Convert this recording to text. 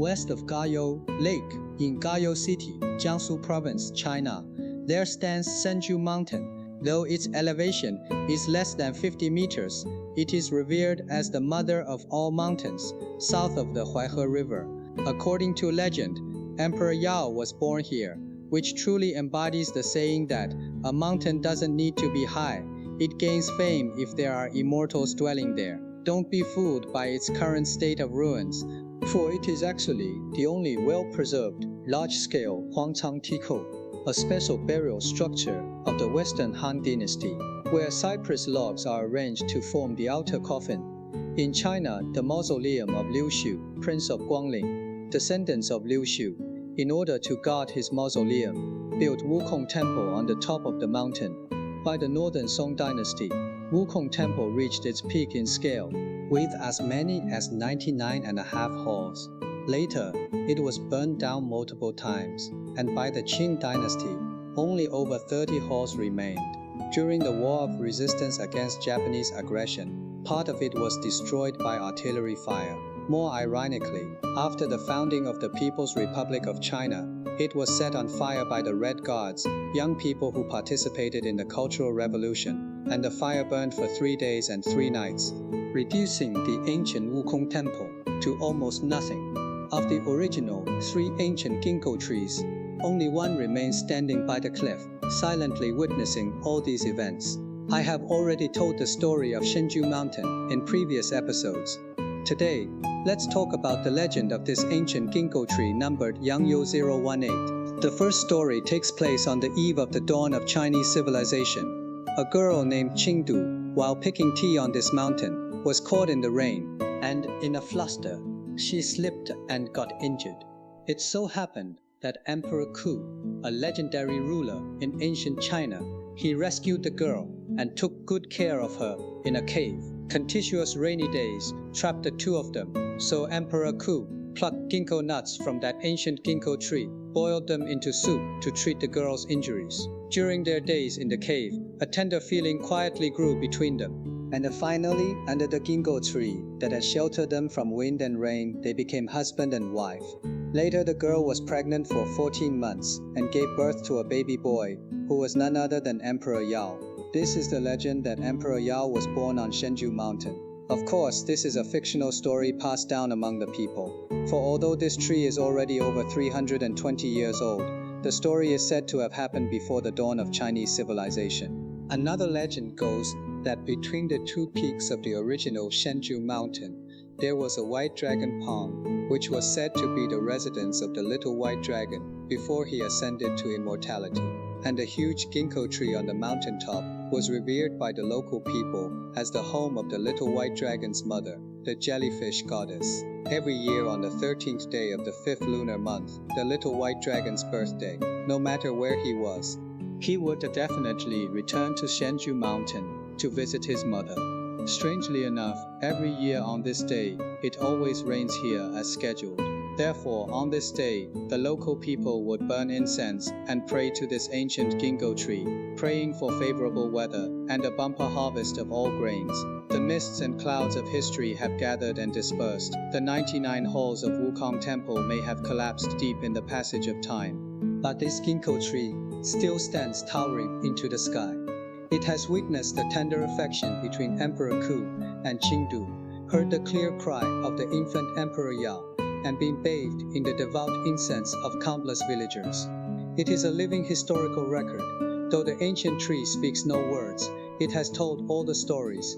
west of Gaoyou Lake, in Gaoyou City, Jiangsu Province, China, there stands Shenju Mountain. Though its elevation is less than 50 meters, it is revered as the mother of all mountains, south of the Huaihe River. According to legend, Emperor Yao was born here, which truly embodies the saying that a mountain doesn't need to be high, it gains fame if there are immortals dwelling there. Don't be fooled by its current state of ruins, for it is actually the only well-preserved, large-scale Huangchang Tikou, a special burial structure of the Western Han Dynasty, where cypress logs are arranged to form the outer coffin. In China, the mausoleum of Liu Xu, Prince of Guangling, descendants of Liu Xu, in order to guard his mausoleum, built Wukong Temple on the top of the mountain. By the Northern Song Dynasty, Wukong Temple reached its peak in scale, with as many as 99.5 halls. Later, it was burned down multiple times, and by the Qing Dynasty, only over 30 halls remained. During the War of Resistance against Japanese aggression, part of it was destroyed by artillery fire. More ironically, after the founding of the People's Republic of China, it was set on fire by the Red Guards, young people who participated in the Cultural Revolution, and the fire burned for 3 days and 3 nights, reducing the ancient Wukong Temple to almost nothing. Of the original 3 ancient ginkgo trees, only one remains standing by the cliff, silently witnessing all these events. I have already told the story of Shenju Mountain in previous episodes. Today, let's talk about the legend of this ancient ginkgo tree numbered Gaoyou 018. The first story takes place on the eve of the dawn of Chinese civilization. A girl named Qingdu, while picking tea on this mountain, was caught in the rain, and in a fluster, she slipped and got injured. It so happened that Emperor Ku, a legendary ruler in ancient China, he rescued the girl and took good care of her in a cave. Continuous rainy days trapped the two of them, so Emperor Ku plucked ginkgo nuts from that ancient ginkgo tree, boiled them into soup to treat the girl's injuries. During their days in the cave, a tender feeling quietly grew between them, and finally, under the ginkgo tree that had sheltered them from wind and rain, they became husband and wife. Later, the girl was pregnant for 14 months and gave birth to a baby boy, who was none other than Emperor Yao. This is the legend that Emperor Yao was born on Shenju Mountain. Of course, this is a fictional story passed down among the people, for although this tree is already over 320 years old, the story is said to have happened before the dawn of Chinese civilization. Another legend goes that between the two peaks of the original Shenju Mountain, there was a white dragon pond, which was said to be the residence of the little white dragon before he ascended to immortality. And a huge ginkgo tree on the mountaintop was revered by the local people as the home of the little white dragon's mother, the jellyfish goddess. Every year on the 13th day of the 5th lunar month, the little white dragon's birthday, no matter where he was, he would definitely return to Shenju Mountain to visit his mother. Strangely enough, every year on this day, it always rains here as scheduled. Therefore, on this day, the local people would burn incense and pray to this ancient ginkgo tree, praying for favorable weather and a bumper harvest of all grains. The mists and clouds of history have gathered and dispersed. The 99 halls of Wukong Temple may have collapsed deep in the passage of time, but this ginkgo tree still stands towering into the sky. It has witnessed the tender affection between Emperor Ku and Qingdu, heard the clear cry of the infant Emperor Yao, and been bathed in the devout incense of countless villagers. It is a living historical record. Though the ancient tree speaks no words, it has told all the stories,